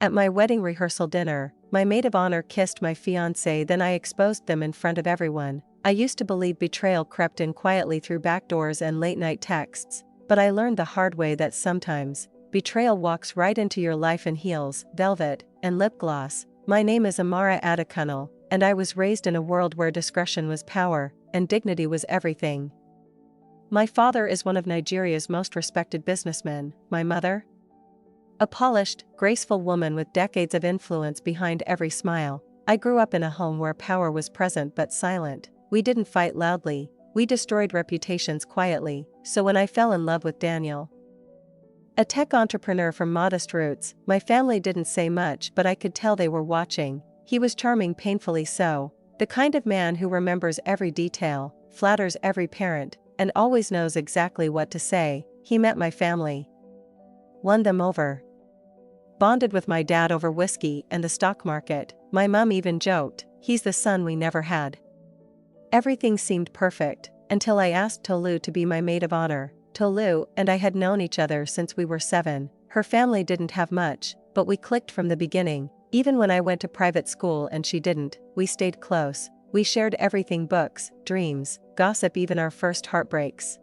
At my wedding rehearsal dinner, my maid of honor kissed my fiancé, then I exposed them in front of everyone. I used to believe betrayal crept in quietly through back doors and late-night texts, but I learned the hard way that sometimes, betrayal walks right into your life in heels, velvet, and lip gloss. My name is Amara Adekunle, and I was raised in a world where discretion was power, and dignity was everything. My father is one of Nigeria's most respected businessmen. My mother? A polished, graceful woman with decades of influence behind every smile. I grew up in a home where power was present but silent. We didn't fight loudly, we destroyed reputations quietly. So when I fell in love with Daniel, a tech entrepreneur from modest roots, my family didn't say much, but I could tell they were watching. He was charming, painfully so, the kind of man who remembers every detail, flatters every parent, and always knows exactly what to say. He met my family, won them over, bonded with my dad over whiskey and the stock market. My mom even joked, "He's the son we never had." Everything seemed perfect, until I asked Tolu to be my maid of honor. Tolu and I had known each other since we were 7. Her family didn't have much, but we clicked from the beginning. Even when I went to private school and she didn't, we stayed close. We shared everything: books, dreams, gossip, even our first heartbreaks.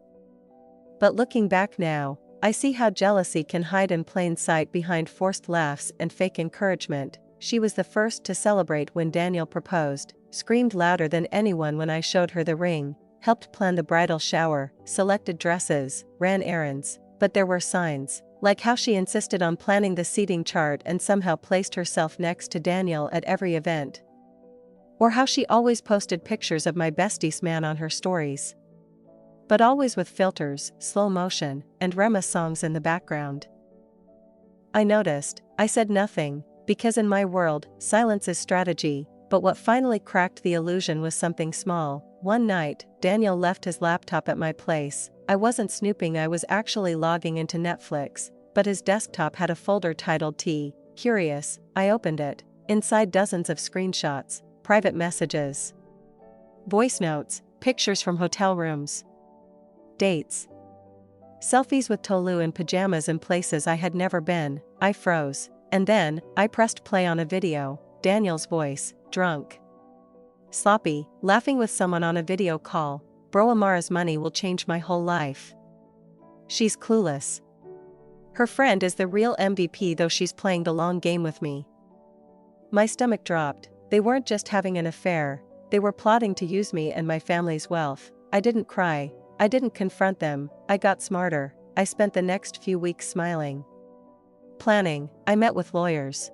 But looking back now, I see how jealousy can hide in plain sight behind forced laughs and fake encouragement. She was the first to celebrate when Daniel proposed, screamed louder than anyone when I showed her the ring, helped plan the bridal shower, selected dresses, ran errands. But there were signs, like how she insisted on planning the seating chart and somehow placed herself next to Daniel at every event. Or how she always posted pictures of my bestie's man on her stories. But always with filters, slow motion, and Rema songs in the background. I noticed. I said nothing, because in my world, silence is strategy. But what finally cracked the illusion was something small. One night, Daniel left his laptop at my place. I wasn't snooping, I was actually logging into Netflix, but his desktop had a folder titled T. Curious. I opened it. Inside, dozens of screenshots, private messages, voice notes, pictures from hotel rooms, dates, selfies with Tolu in pajamas in places I had never been. I froze. And then, I pressed play on a video. Daniel's voice, drunk, sloppy, laughing with someone on a video call. "Bro, Amara's money will change my whole life. She's clueless. Her friend is the real MVP, though she's playing the long game with me." My stomach dropped. They weren't just having an affair, they were plotting to use me and my family's wealth. I didn't cry. I didn't confront them. I got smarter. I spent the next few weeks smiling, planning. I met with lawyers,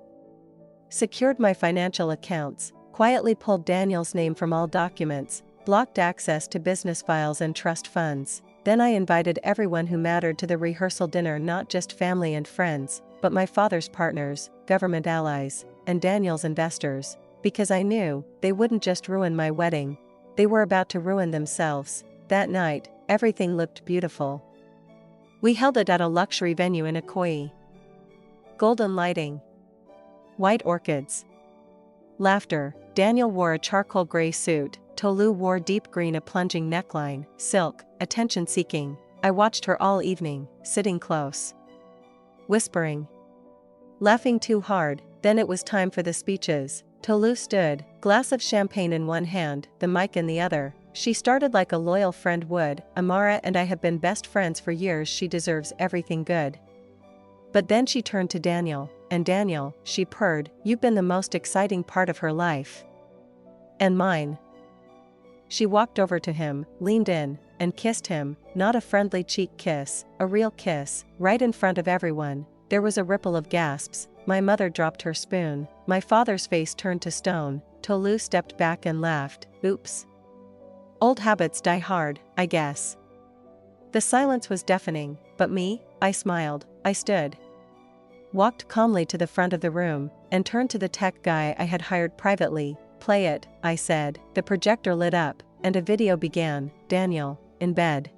secured my financial accounts, quietly pulled Daniel's name from all documents, blocked access to business files and trust funds. Then I invited everyone who mattered to the rehearsal dinner, not just family and friends, but my father's partners, government allies, and Daniel's investors, because I knew they wouldn't just ruin my wedding, they were about to ruin themselves. That night, everything looked beautiful. We held it at a luxury venue in Ikoyi. Golden lighting, white orchids, laughter. Daniel wore a charcoal gray suit, Tolu wore deep green, a plunging neckline, silk, attention-seeking. I watched her all evening, sitting close, whispering, laughing too hard. Then it was time for the speeches. Tolu stood, glass of champagne in one hand, the mic in the other. She started like a loyal friend would. "Amara and I have been best friends for years. She deserves everything good." But then she turned to Daniel, and Daniel, she purred, "You've been the most exciting part of her life. And mine." She walked over to him, leaned in, and kissed him, not a friendly cheek kiss, a real kiss, right in front of everyone. There was a ripple of gasps. My mother dropped her spoon. My father's face turned to stone. Tolu stepped back and laughed. "Oops. Old habits die hard, I guess." The silence was deafening, but me? I smiled. I stood, walked calmly to the front of the room, and turned to the tech guy I had hired privately. "Play it," I said. The projector lit up, and a video began. Daniel, in bed,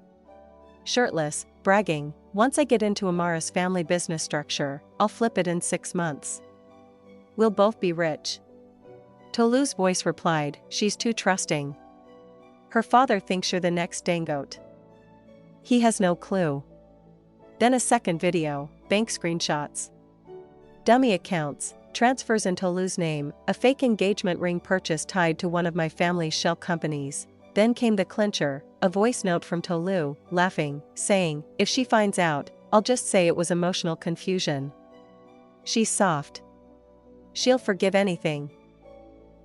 shirtless, bragging, "Once I get into Amara's family business structure, I'll flip it in 6 months. We'll both be rich." Tolu's voice replied, "She's too trusting. Her father thinks you're the next Dangote. He has no clue." Then a second video, bank screenshots, dummy accounts, Transfers in Tolu's name, a fake engagement ring purchase tied to one of my family's shell companies. Then came the clincher, a voice note from Tolu, laughing, saying, "If she finds out, I'll just say it was emotional confusion. She's soft. She'll forgive anything."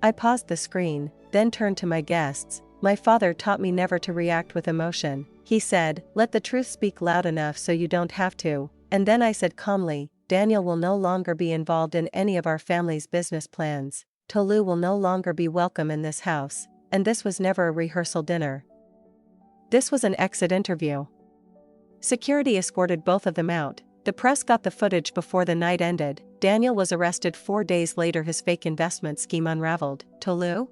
I paused the screen, then turned to my guests. My father taught me never to react with emotion. He said, "Let the truth speak loud enough so you don't have to." And then I said calmly, "Daniel will no longer be involved in any of our family's business plans. Tolu will no longer be welcome in this house, and this was never a rehearsal dinner. This was an exit interview." Security escorted both of them out. The press got the footage before the night ended. Daniel was arrested 4 days later. His fake investment scheme unraveled. Tolu?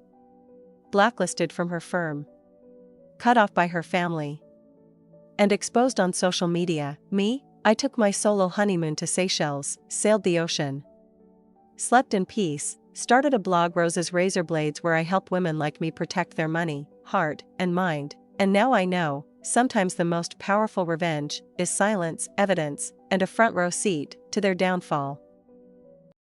Blacklisted from her firm. Cut off by her family. And exposed on social media. Me? I took my solo honeymoon to Seychelles, sailed the ocean. Slept in peace, started a blog Rose's Razor Blades where I help women like me protect their money, heart, and mind. And now I know, sometimes the most powerful revenge is silence, evidence, and a front row seat to their downfall.